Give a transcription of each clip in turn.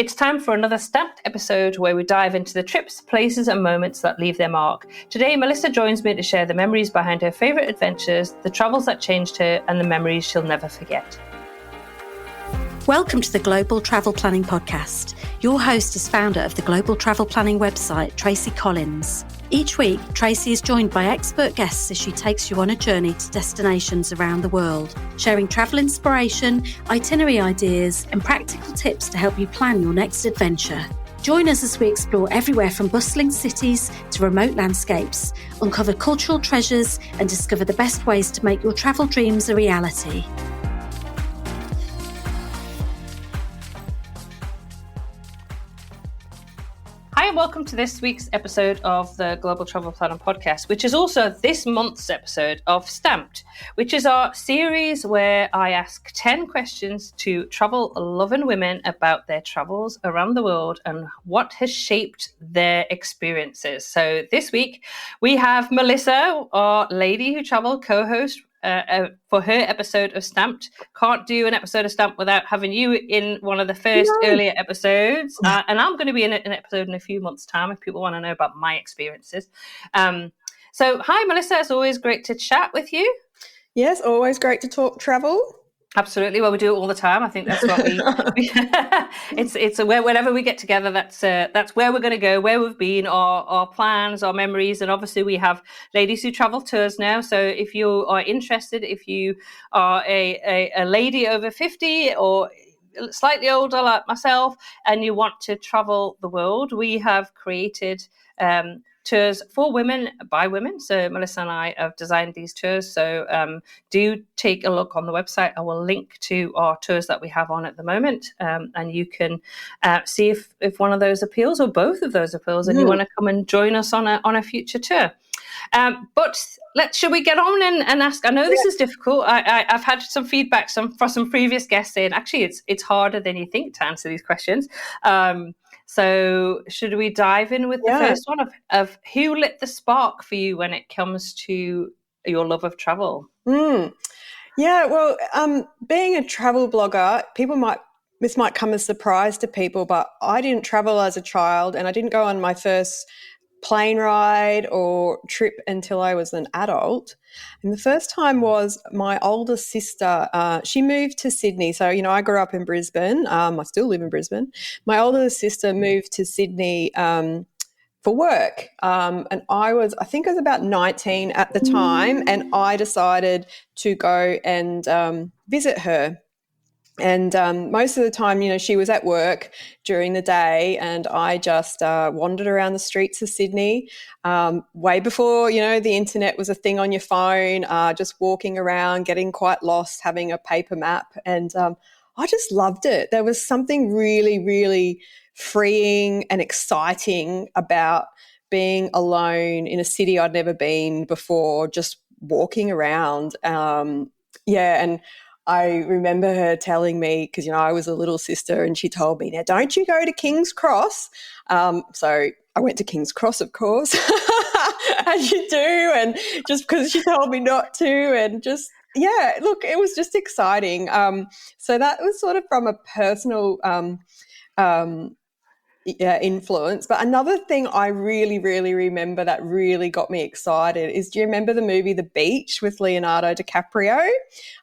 It's time for another Stamped episode where we dive into the trips, places and moments that leave their mark. Today, Melissa joins me to share the memories behind her favourite adventures, the travels that changed her and the memories she'll never forget. Welcome to the Global Travel Planning Podcast. Your host is founder of the Global Travel Planning website, Tracy Collins. Each week, Tracy is joined by expert guests as she takes you on a journey to destinations around the world, sharing travel inspiration, itinerary ideas, and practical tips to help you plan your next adventure. Join us as we explore everywhere from bustling cities to remote landscapes, uncover cultural treasures, and discover the best ways to make your travel dreams a reality. Hi and welcome to this week's episode of the Global Travel Planning Podcast, which is also this month's episode of Stamped, which is our series where I ask 10 questions to travel-loving women about their travels around the world and what has shaped their experiences. So this week we have Melissa, our Lady Who Travel co-host, for her episode of Stamped. Can't do an episode of Stamped without having you in one of the first earlier episodes. And I'm going to be in an episode in a few months' time if people want to know about my experiences. So hi, Melissa. It's always great to chat with you. Yes, always great to talk travel. Absolutely. Well, we do it all the time. I think that's what it's whenever we get together, that's where we're going to go, where we've been, our plans, our memories. And obviously we have Ladies Who Travel tours now. So if you are interested, if you are a lady over 50 or slightly older like myself, and you want to travel the world, we have created tours for women by women. So Melissa and I have designed these tours. So do take a look on the website. I will link to our tours that we have on at the moment. And you can see if one of those appeals or both of those appeals and you want to come and join us on a future tour. But should we get on and ask? I know this is difficult. I've had some feedback from some previous guests saying actually it's harder than you think to answer these questions. So should we dive in with the first one of who lit the spark for you when it comes to your love of travel? Yeah, well, being a travel blogger, this might come as a surprise to people, but I didn't travel as a child and I didn't go on my first plane ride or trip until I was an adult. And the first time was my older sister. She moved to Sydney. So, I grew up in Brisbane. I still live in Brisbane. My older sister moved to Sydney for work. And I think I was about 19 at the time, and I decided to go and visit her. And most of the time, she was at work during the day and I just wandered around the streets of Sydney way before, the internet was a thing on your phone, just walking around, getting quite lost, having a paper map. And I just loved it. There was something really, really freeing and exciting about being alone in a city I'd never been before, just walking around. And I remember her telling me, because, I was a little sister, and she told me, now, don't you go to King's Cross. So I went to King's Cross, of course, as you do, and just because she told me not to, and just, look, it was just exciting. So that was sort of from a personal influence. But another thing I really, really remember that really got me excited is, do you remember the movie The Beach with Leonardo DiCaprio?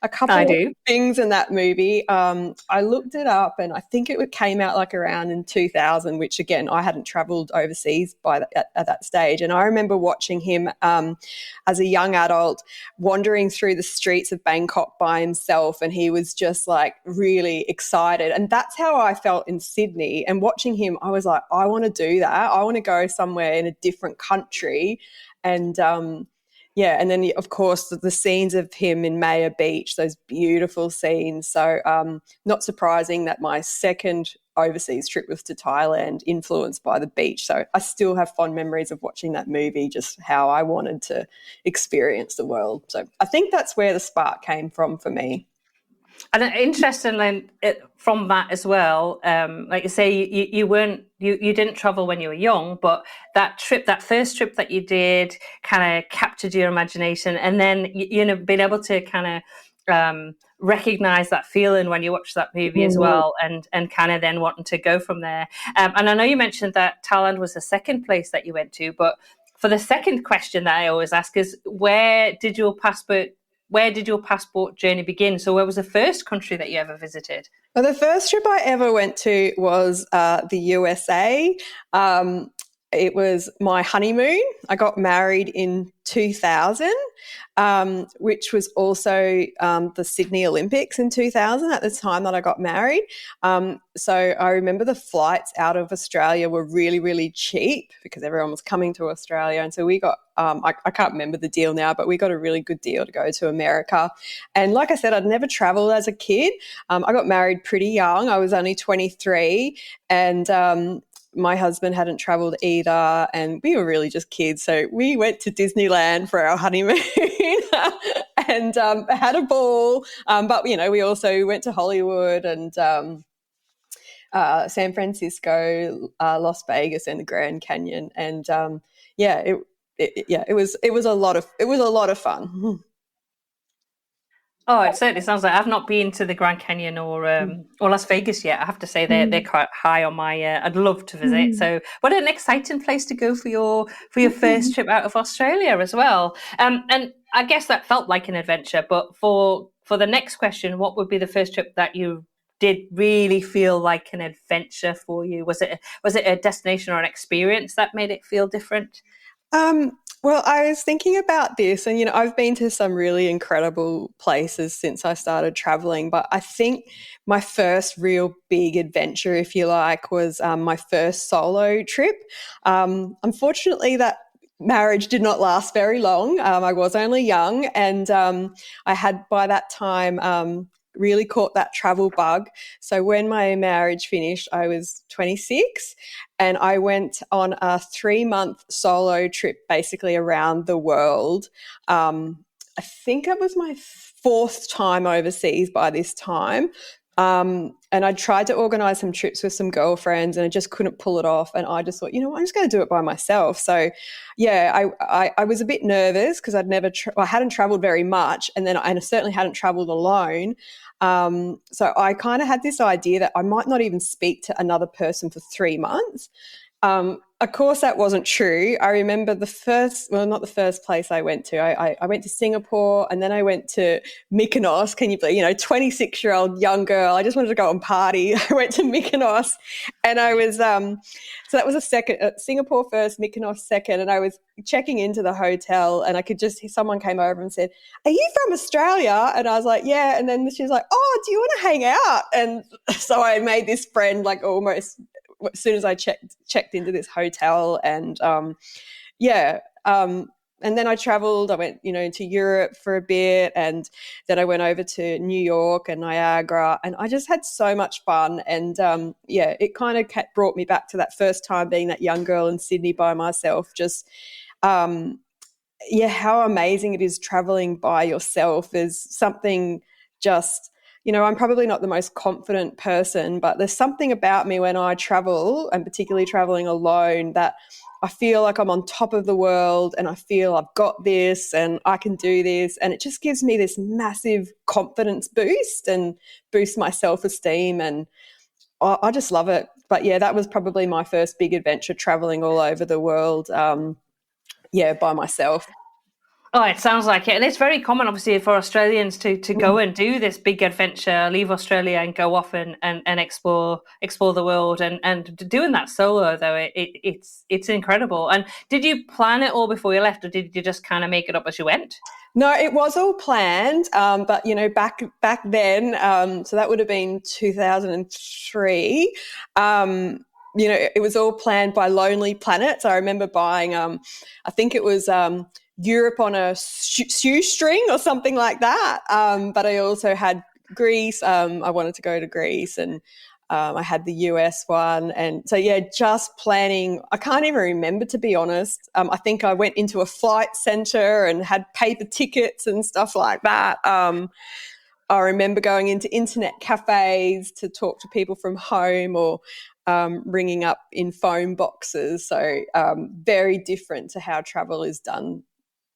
A couple of things in that movie. I looked it up and I think it came out like around in 2000, which again, I hadn't traveled overseas at that stage. And I remember watching him as a young adult wandering through the streets of Bangkok by himself, and he was just like really excited. And that's how I felt in Sydney. And watching him, I was like, I want to do that. I want to go somewhere in a different country. And and then, of course, the scenes of him in Maya Beach, those beautiful scenes. So not surprising that my second overseas trip was to Thailand, influenced by the beach. So I still have fond memories of watching that movie, just how I wanted to experience the world. So I think that's where the spark came from for me. And interestingly, from that as well, like you say, you didn't travel when you were young, but that first trip that you did kind of captured your imagination, and then being able to kind of recognize that feeling when you watch that movie as well, and kind of then wanting to go from there. And I know you mentioned that Thailand was the second place that you went to, but for the second question that I always ask is, where did your passport journey begin? So where was the first country that you ever visited? Well, the first trip I ever went to was the USA. It was my honeymoon. I got married in 2000, which was also the Sydney Olympics in 2000 at the time that I got married. So I remember the flights out of Australia were really, really cheap because everyone was coming to Australia. And so we got, I can't remember the deal now, but we got a really good deal to go to America. And like I said, I'd never traveled as a kid. I got married pretty young. I was only 23, and my husband hadn't traveled either, and we were really just kids. So we went to Disneyland for our honeymoon and had a ball. But, we also went to Hollywood and San Francisco, Las Vegas, and the Grand Canyon. And it was a lot of fun. Oh, it certainly sounds like I've not been to the Grand Canyon or Las Vegas yet. I have to say they're quite high on my. I'd love to visit. So, what an exciting place to go for your first trip out of Australia as well. And I guess that felt like an adventure. But for the next question, what would be the first trip that you did really feel like an adventure for you? Was it a destination or an experience that made it feel different? Well, I was thinking about this, and, I've been to some really incredible places since I started traveling, but I think my first real big adventure, if you like, was my first solo trip. Unfortunately, that marriage did not last very long. I was only young, and I had by that time really caught that travel bug. So when my marriage finished, I was 26, and I went on a 3-month solo trip basically around the world. I think it was my 4th time overseas by this time. And I tried to organise some trips with some girlfriends, and I just couldn't pull it off. And I just thought, I'm just going to do it by myself. So, yeah, I was a bit nervous because I hadn't travelled very much, and I certainly hadn't travelled alone. So I kind of had this idea that I might not even speak to another person for 3 months. Of course, that wasn't true. I remember not the first place I went to. I went to Singapore, and then I went to Mykonos. Can you believe, 26-year-old young girl. I just wanted to go and party. I went to Mykonos, and I was, so that was a second, Singapore first, Mykonos second, and I was checking into the hotel, and I could just hear someone came over and said, "Are you from Australia?" And I was like, "Yeah." And then she was like, "Oh, do you want to hang out?" And so I made this friend like almost as soon as I checked into this hotel, and and then I traveled. I went, to Europe for a bit, and then I went over to New York and Niagara, and I just had so much fun. And it kind of brought me back to that first time being that young girl in Sydney by myself. Just how amazing it is traveling by yourself is something just. I'm probably not the most confident person, but there's something about me when I travel, and particularly traveling alone, that I feel like I'm on top of the world, and I feel I've got this and I can do this. And it just gives me this massive confidence boost and boosts my self-esteem. And I just love it. But yeah, that was probably my first big adventure, traveling all over the world. By myself. Oh, it sounds like it. And it's very common, obviously, for Australians to go and do this big adventure, leave Australia and go off and explore the world. And doing that solo, though, it's incredible. And did you plan it all before you left, or did you just kind of make it up as you went? No, it was all planned. But, back then, so that would have been 2003, it was all planned by Lonely Planet. So I remember buying, I think it was Europe on a shoestring or something like that. But I also had Greece. I wanted to go to Greece, and I had the US one. And so, just planning. I can't even remember, to be honest. I think I went into a flight centre and had paper tickets and stuff like that. I remember going into internet cafes to talk to people from home, or ringing up in phone boxes. So very different to how travel is done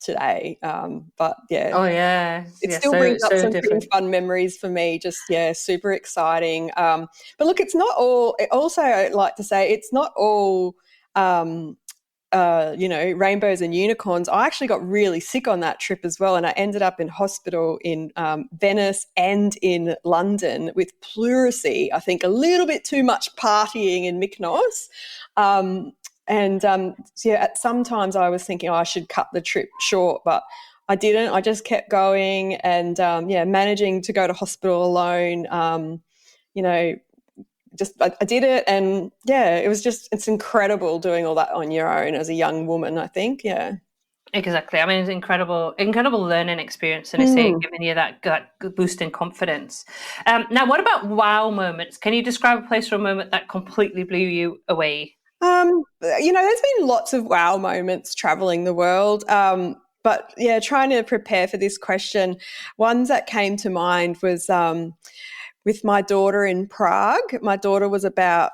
today. But yeah, Oh yeah, it yeah. still brings up So some pretty different. fun memories for me. Just, yeah, super exciting. But look, it's not all. Also, I'd like to say it's not all. Rainbows and unicorns. I actually got really sick on that trip as well, and I ended up in hospital in Venice and in London with pleurisy. I think a little bit too much partying in Mykonos. At sometimes I was thinking, I should cut the trip short, but I didn't. I just kept going and, managing to go to hospital alone, I did it, and it's incredible doing all that on your own as a young woman, I think. Yeah. Exactly. I mean, it's incredible learning experience, and I say giving you that boost in confidence. Now, what about wow moments? Can you describe a place or a moment that completely blew you away? There's been lots of wow moments traveling the world. But yeah, trying to prepare for this question, ones that came to mind was with my daughter in Prague. My daughter was about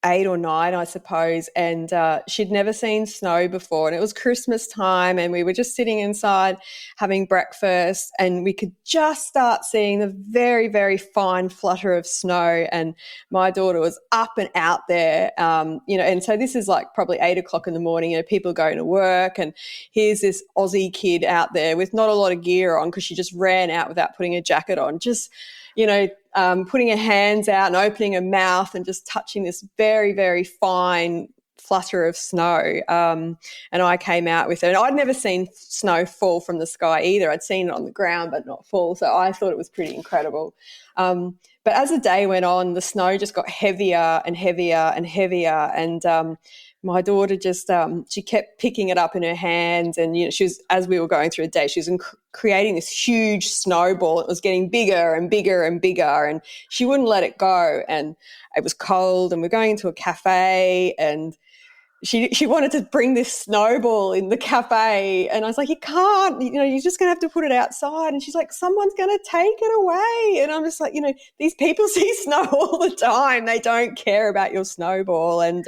8 or 9, I suppose, and she'd never seen snow before. And it was Christmas time, and we were just sitting inside having breakfast, and we could just start seeing the very, very fine flutter of snow. And my daughter was up and out there, and so this is like probably 8 o'clock in the morning, people going to work, and here's this Aussie kid out there with not a lot of gear on because she just ran out without putting a jacket on, just putting her hands out and opening her mouth and just touching this very, very fine flutter of snow. And I came out with her. And I'd never seen snow fall from the sky either. I'd seen it on the ground but not fall. So I thought it was pretty incredible. But as the day went on, the snow just got heavier and heavier and heavier. And my daughter just, she kept picking it up in her hands. And, she was, as we were going through the day, she was creating this huge snowball. It was getting bigger and bigger and bigger, and she wouldn't let it go. And it was cold, and we're going into a cafe, and she wanted to bring this snowball in the cafe, and I was like, you can't, you're just going to have to put it outside. And she's like, someone's going to take it away. And I'm just like, these people see snow all the time. They don't care about your snowball. And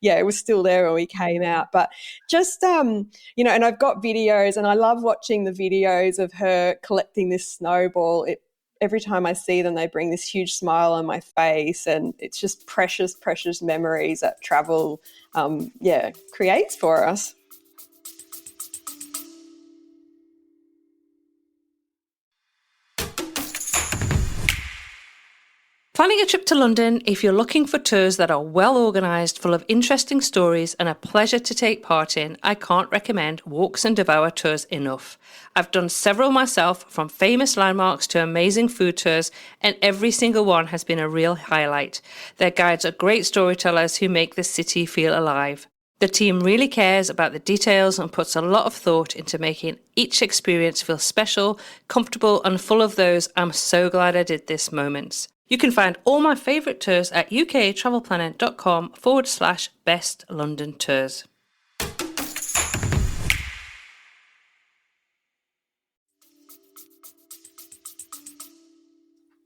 it was still there when we came out. But just, and I've got videos, and I love watching the videos of her collecting this snowball. Every time I see them, they bring this huge smile on my face, and it's just precious, precious memories that travel, creates for us. Planning a trip to London, if you're looking for tours that are well organised, full of interesting stories and a pleasure to take part in, I can't recommend Walks and Devour tours enough. I've done several myself, from famous landmarks to amazing food tours, and every single one has been a real highlight. Their guides are great storytellers who make the city feel alive. The team really cares about the details and puts a lot of thought into making each experience feel special, comfortable, and full of those "I'm so glad I did this" moments. You can find all my favourite tours at uktravelplanning.com/best London tours.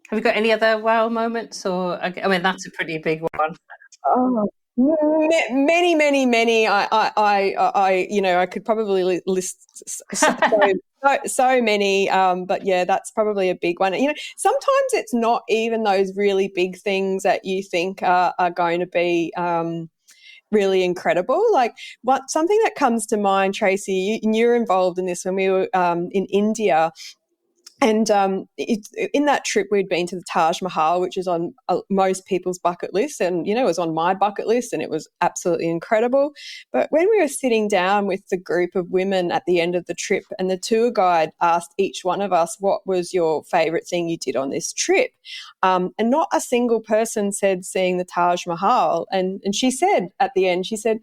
Have you got any other wow moments? Or, I mean, that's a pretty big one. Oh, many, many, many. I could probably list so many. But yeah, that's probably a big one. Sometimes it's not even those really big things that you think are going to be really incredible. Like something that comes to mind, Tracy, you're involved in this when we were in India. And in that trip, we'd been to the Taj Mahal, which is on most people's bucket list. And, it was on my bucket list, and it was absolutely incredible. But when we were sitting down with the group of women at the end of the trip, and the tour guide asked each one of us, what was your favourite thing you did on this trip? And not a single person said seeing the Taj Mahal. And she said at the end, she said,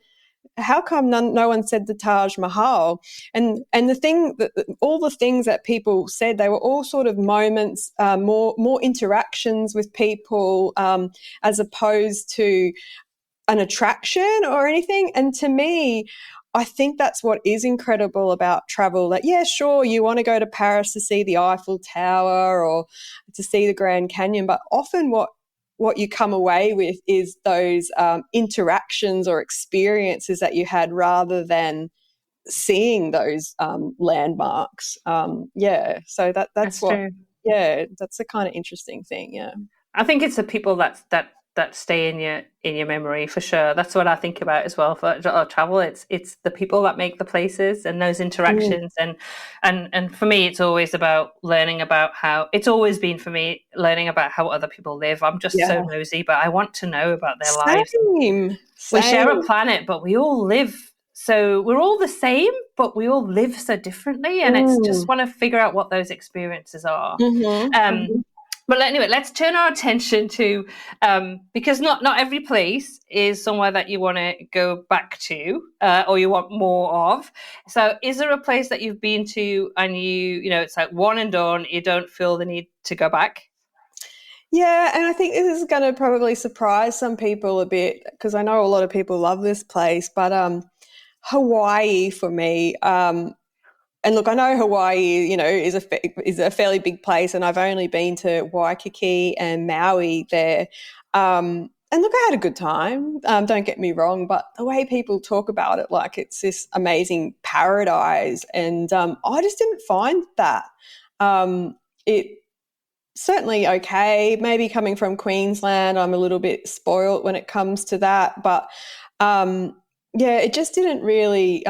how come no one said the Taj Mahal? And the thing that all the things that people said, they were all sort of moments, more interactions with people, as opposed to an attraction or anything. And to me, I think that's what is incredible about travel. That, yeah, sure, you want to go to Paris to see the Eiffel Tower or to see the Grand Canyon, but often what you come away with is those interactions or experiences that you had, rather than seeing those landmarks. So that's what. true. Yeah, that's a kind of interesting thing. Yeah. I think it's the people that stay in your memory for sure. That's what I think about as well for travel. It's the people that make the places and those interactions, and for me, it's always about learning about how. It's always been for me learning about how other people live. I'm just so Yeah. nosy, but I want to know about their lives. Same. We share a Same. planet, but we all live. So we're all the same, but we all live so differently, and it's just Mm. want to figure out what those experiences are. Mm-hmm. Um, but anyway, let's turn our attention to because not every place is somewhere that you want to go back to or you want more of. So, is there a place that you've been to and you know it's like one and done? You don't feel the need to go back? Yeah, and I think this is going to probably surprise some people a bit because I know a lot of people love this place, but Hawaii for me. And look, I know Hawaii, is a fairly big place, and I've only been to Waikiki and Maui there. And look, I had a good time. Don't get me wrong, but the way people talk about it, like it's this amazing paradise, and I just didn't find that. It certainly okay. Maybe coming from Queensland, I'm a little bit spoilt when it comes to that, but it just didn't really.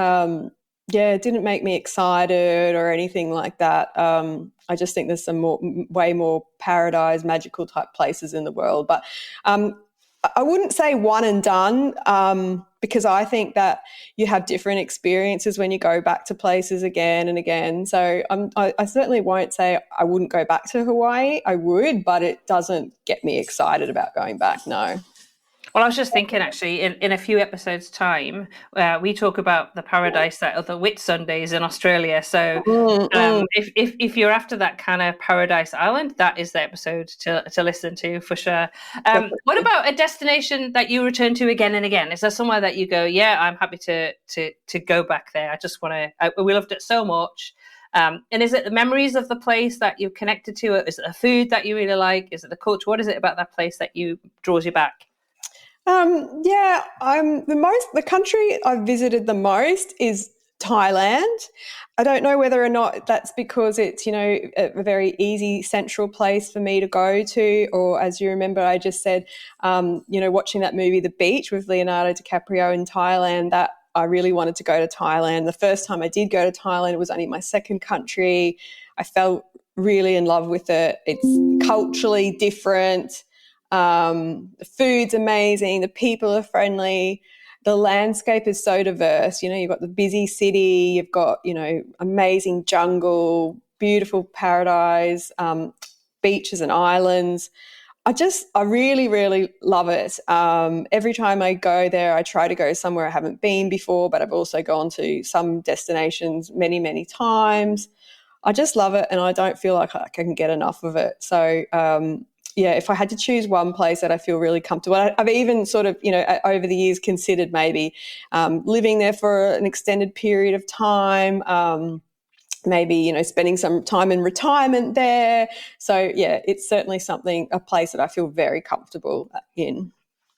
It didn't make me excited or anything like that. I just think there's some way more paradise, magical type places in the world. But I wouldn't say one and done because I think that you have different experiences when you go back to places again and again. So I certainly won't say I wouldn't go back to Hawaii. I would, but it doesn't get me excited about going back, no. Well, I was just thinking actually, in a few episodes' time, we talk about the paradise that are the Whit Sundays in Australia. So, if you're after that kind of paradise island, that is the episode to listen to for sure. What about a destination that you return to again and again? Is there somewhere that you go, yeah, I'm happy to go back there? I just want to. We loved it so much. And is it the memories of the place that you're connected to? Is it the food that you really like? Is it the culture? What is it about that place that draws you back? I'm the country I've visited the most is Thailand. I don't know whether or not that's because it's, a very easy central place for me to go to, or as you remember, I just said, watching that movie, The Beach with Leonardo DiCaprio in Thailand, that I really wanted to go to Thailand. The first time I did go to Thailand, it was only my second country. I felt really in love with it. It's culturally different. The food's amazing. The people are friendly. The landscape is so diverse. You've got the busy city. You've got, amazing jungle, beautiful paradise, beaches and islands. I really, really love it. Every time I go there, I try to go somewhere I haven't been before, but I've also gone to some destinations many, many times. I just love it, and I don't feel like I can get enough of it. So, if I had to choose one place that I feel really comfortable, I've even sort of, over the years considered maybe living there for an extended period of time, maybe, spending some time in retirement there. So, it's certainly a place that I feel very comfortable in.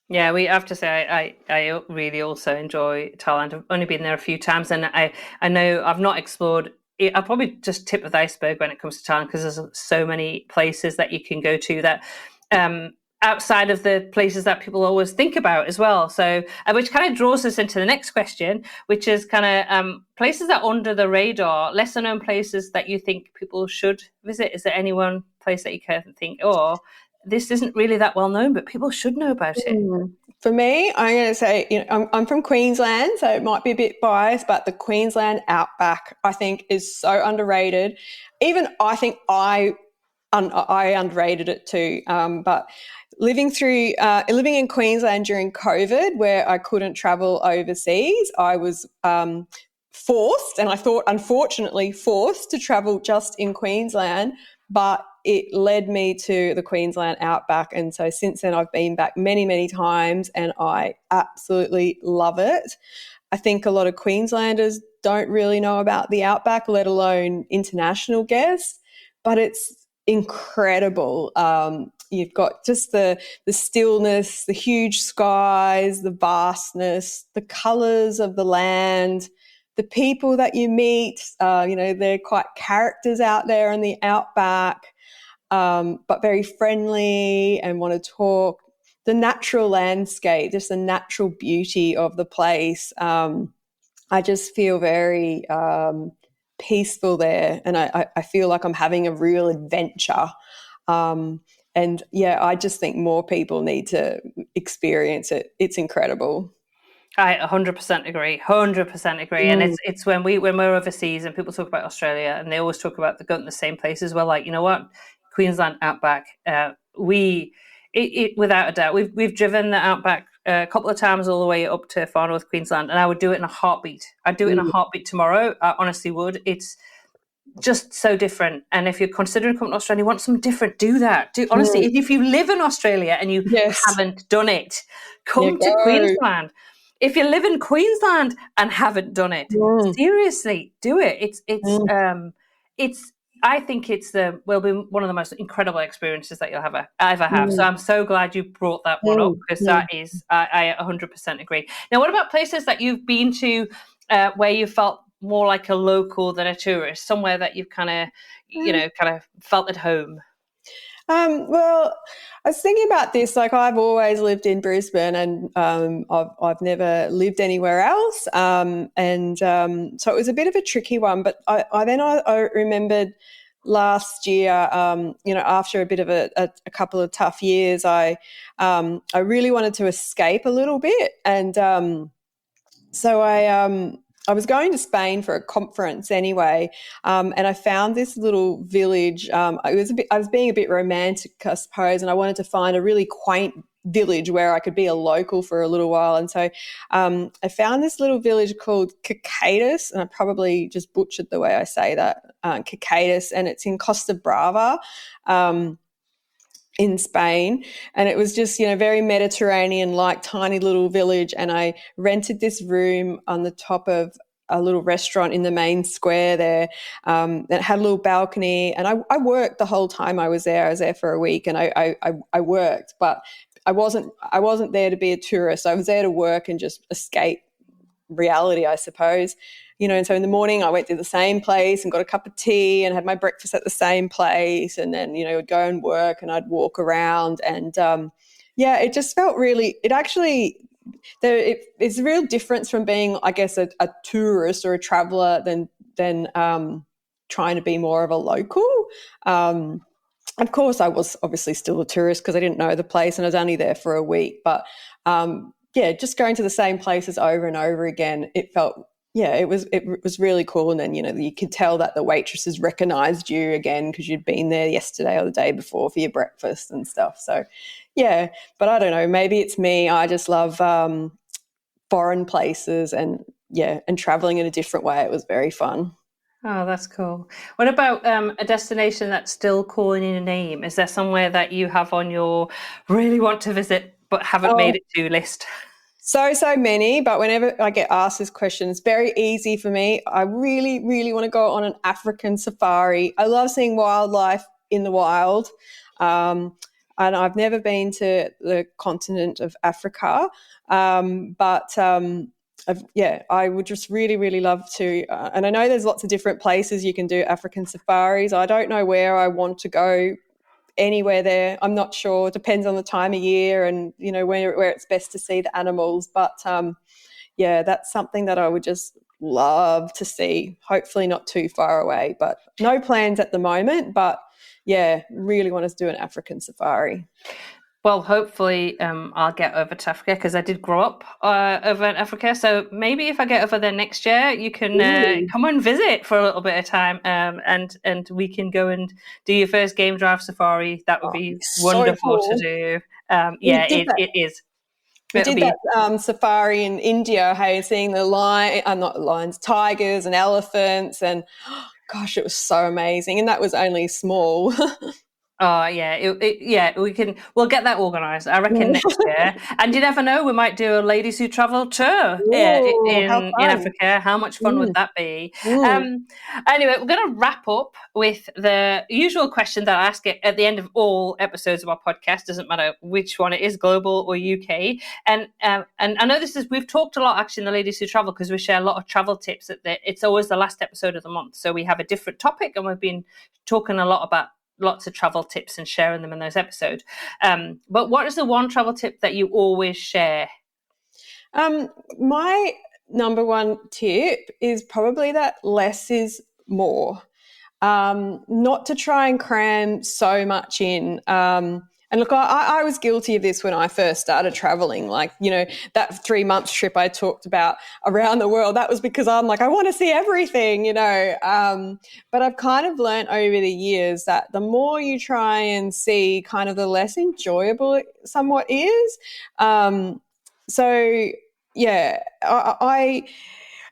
Yeah, we have to say I really also enjoy Thailand. I've only been there a few times, and I know I've not explored. I'll probably just tip of the iceberg when it comes to Thailand because there's so many places that you can go to that outside of the places that people always think about as well. So, which kind of draws us into the next question, which is kind of places that are under the radar, lesser known places that you think people should visit. Is there any one place that you kind of think, oh, this isn't really that well known, but people should know about it? For me, I'm going to say, I'm from Queensland, so it might be a bit biased, but the Queensland outback, I think, is so underrated. Even I think I underrated it too. But living in Queensland during COVID, where I couldn't travel overseas, I was forced, and I thought unfortunately forced to travel just in Queensland, but it led me to the Queensland outback. And so since then I've been back many, many times and I absolutely love it. I think a lot of Queenslanders don't really know about the outback, let alone international guests, but it's incredible. You've got just the stillness, the huge skies, the vastness, the colours of the land, the people that you meet, they're quite characters out there in the outback, but very friendly and want to talk. The natural landscape, just the natural beauty of the place. I just feel very peaceful there, and I feel like I'm having a real adventure. And yeah, I just think more people need to experience it. It's incredible. I 100% agree. 100% agree. And it's when we're overseas and people talk about Australia and they always talk about going to the same places. We're like, you know what, Queensland Outback. Without a doubt, we've driven the Outback a couple of times all the way up to far north Queensland, and I would do it in a heartbeat. I'd do it in a heartbeat tomorrow. I honestly would. It's just so different. And if you're considering coming to Australia, you want something different, do that. Honestly, if you live in Australia and you haven't done it, come to Queensland. If you live in Queensland and haven't done it, seriously, do it. I think will be one of the most incredible experiences that you'll ever have. So I'm so glad you brought that one up, because that is, I 100% agree. Now, what about places that you've been to where you felt more like a local than a tourist, somewhere that you've kind of felt at home? Well, I was thinking about this. Like, I've always lived in Brisbane, and I've never lived anywhere else. So it was a bit of a tricky one. But I remembered last year, after a bit of a couple of tough years, I really wanted to escape a little bit, and so I was going to Spain for a conference anyway, and I found this little village. I was being a bit romantic, I suppose, and I wanted to find a really quaint village where I could be a local for a little while. And so I found this little village called Cicadas, and I probably just butchered the way I say that, Cicadas, and it's in Costa Brava. In Spain, and it was just, very Mediterranean, like tiny little village. And I rented this room on the top of a little restaurant in the main square there, that had a little balcony. And I worked the whole time I was there. I was there for a week, and I worked, but I wasn't there to be a tourist. I was there to work and just escape reality, I suppose. And so in the morning I went to the same place and got a cup of tea and had my breakfast at the same place, and then, I'd go and work and I'd walk around, and it just felt really, it's a real difference from being, I guess, a tourist or a traveller than trying to be more of a local. Of course, I was obviously still a tourist because I didn't know the place and I was only there for a week, but just going to the same places over and over again, it felt, it was really cool. And then, you could tell that the waitresses recognised you again because you'd been there yesterday or the day before for your breakfast and stuff. So, but I don't know, maybe it's me. I just love foreign places and travelling in a different way. It was very fun. Oh, that's cool. What about a destination that's still calling in a name? Is there somewhere that you have on your really want to visit but haven't made it to list? So many, but whenever I get asked this question, it's very easy for me. I really, really want to go on an African safari. I love seeing wildlife in the wild, and I've never been to the continent of Africa, but I would just really, really love to. And I know there's lots of different places you can do African safaris. I don't know where I want to go. Anywhere there, I'm not sure. It depends on the time of year and where it's best to see the animals. But that's something that I would just love to see. Hopefully not too far away, but no plans at the moment. But really want to do an African safari. Well, hopefully I'll get over to Africa because I did grow up over in Africa. So maybe if I get over there next year, you can come and visit for a little bit of time, and we can go and do your first game drive safari. That would be wonderful to do. It is. We did that safari in India, seeing the not lions, tigers and elephants, and gosh, it was so amazing. And that was only small. Oh yeah, we'll get that organised. I reckon next year. And you never know, we might do a ladies who travel tour Ooh, how in fun. Africa. How much fun would that be? Mm. Anyway, we're going to wrap up with the usual question that I ask it at the end of all episodes of our podcast. Doesn't matter which one it is, global or UK. And I know we've talked a lot actually in the ladies who travel, because we share a lot of travel tips. It's always the last episode of the month, so we have a different topic, and we've been talking a lot about lots of travel tips and sharing them in those episodes. But what is the one travel tip that you always share? My number one tip is probably that less is more. Not to try and cram so much in. And look, I was guilty of this when I first started traveling. Like, that 3-month trip I talked about around the world, that was because I'm like, I want to see everything, But I've kind of learned over the years that the more you try and see, kind of the less enjoyable it somewhat is. So, yeah,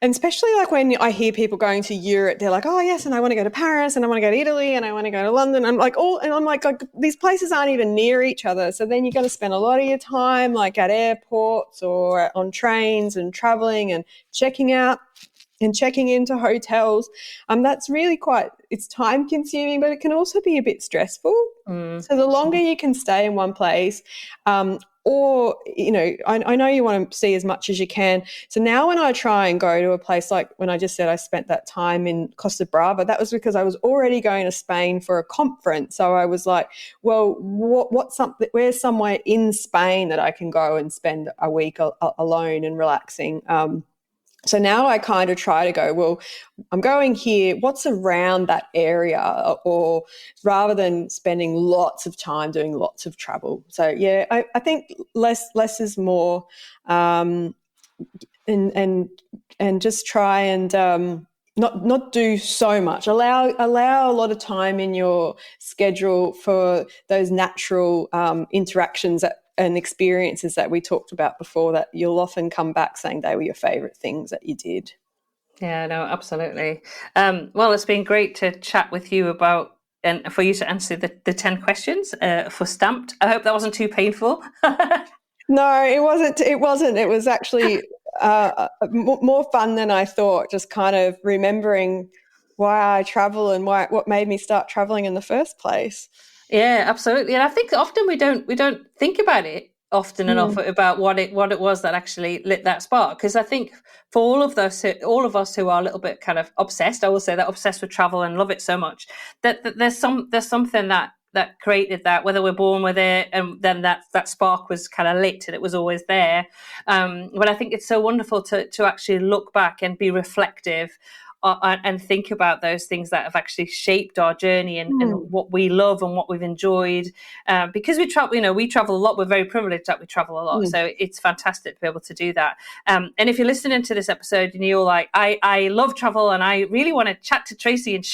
and especially like when I hear people going to Europe, they're like, oh yes, and I want to go to Paris, and I want to go to Italy, and I want to go to London. I'm like, these places aren't even near each other. So then you're going to spend a lot of your time like at airports or on trains and traveling and checking out and checking into hotels. That's really it's time consuming, but it can also be a bit stressful. So the longer you can stay in one place, or, I know you want to see as much as you can. So now when I try and go to a place, like when I just said I spent that time in Costa Brava, that was because I was already going to Spain for a conference. So I was like, well, where's somewhere in Spain that I can go and spend a week alone and relaxing? So now I kind of try to go, well, I'm going here, what's around that area? Or rather than spending lots of time doing lots of travel. So, yeah, I think less is more, and just try and not do so much. Allow a lot of time in your schedule for those natural interactions and experiences that we talked about before, that you'll often come back saying they were your favourite things that you did. Yeah, no, absolutely. Well, it's been great to chat with you about, and for you to answer the 10 questions for Stamped. I hope that wasn't too painful. No, it wasn't. It wasn't. It was actually more fun than I thought, just kind of remembering why I travel and what made me start traveling in the first place. Yeah, absolutely. And I think often we don't think about it often enough about what it was that actually lit that spark. Because I think for all of us who are a little bit kind of obsessed, I will say that obsessed with travel and love it so much, that there's something that created that, whether we're born with it, and then that spark was kind of lit and it was always there. But I think it's so wonderful to actually look back and be reflective and think about those things that have actually shaped our journey and what we love and what we've enjoyed. Because we travel a lot. We're very privileged that we travel a lot. So it's fantastic to be able to do that. And if you're listening to this episode and you're like, I love travel and I really want to chat to Tracy and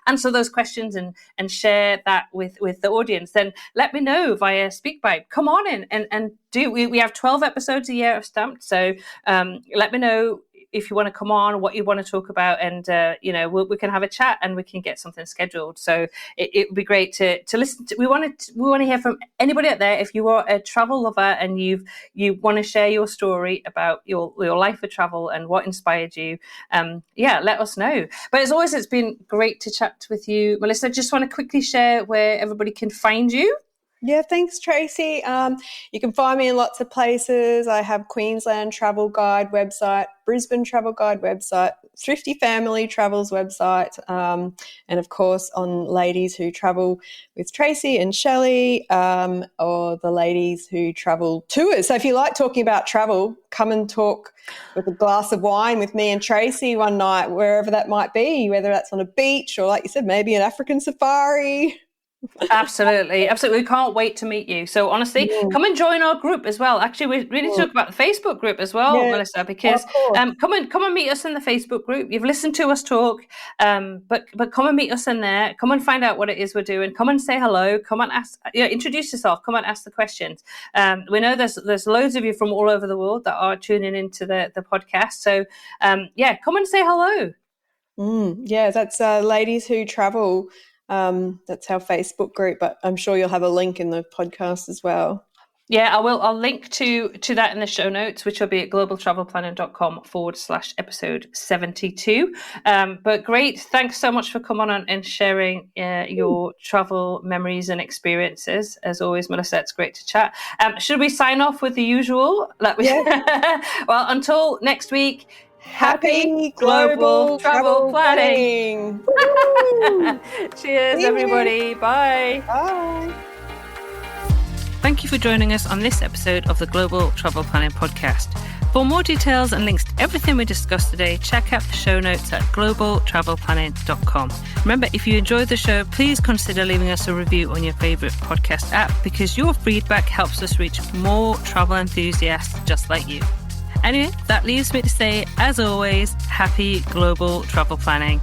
answer those questions and share that with the audience, then let me know via SpeakPipe. Come on in and do. We have 12 episodes a year of Stamped. So let me know if you want to come on, what you want to talk about, and we can have a chat and we can get something scheduled. So it would be great to listen to. We want to hear from anybody out there. If you are a travel lover and you want to share your story about your life of travel and what inspired you, let us know. But as always, it's been great to chat with you, Melissa. Just want to quickly share where everybody can find you. Yeah, thanks, Tracy. You can find me in lots of places. I have Queensland Travel Guide website, Brisbane Travel Guide website, Thrifty Family Travels website, and of course on Ladies Who Travel with Tracy and Shelley, or the Ladies Who Travel tours. So if you like talking about travel, come and talk with a glass of wine with me and Tracy one night, wherever that might be, whether that's on a beach or, like you said, maybe an African safari. Absolutely. We can't wait to meet you. So honestly, come and join our group as well. Actually, we need to talk about the Facebook group as well, Melissa, because come and meet us in the Facebook group. You've listened to us talk, but come and meet us in there. Come and find out what it is we're doing. Come and say hello. Come and ask. Introduce yourself. Come and ask the questions. We know there's loads of you from all over the world that are tuning into the podcast. So come and say hello. That's Ladies Who Travel That's our Facebook group, but I'm sure you'll have a link in the podcast as well. Yeah, I will. I'll link to that in the show notes, which will be at globaltravelplanning.com/episode 72. But great. Thanks so much for coming on and sharing your travel memories and experiences. As always, Melissa, it's great to chat. Should we sign off with the usual? Well, until next week, happy global travel planning. Cheers, everybody. Bye. Bye. Thank you for joining us on this episode of the Global Travel Planning Podcast. For more details and links to everything we discussed today, check out the show notes at globaltravelplanning.com. Remember, if you enjoyed the show, please consider leaving us a review on your favourite podcast app, because your feedback helps us reach more travel enthusiasts just like you. Anyway, that leaves me to say, as always, happy global travel planning.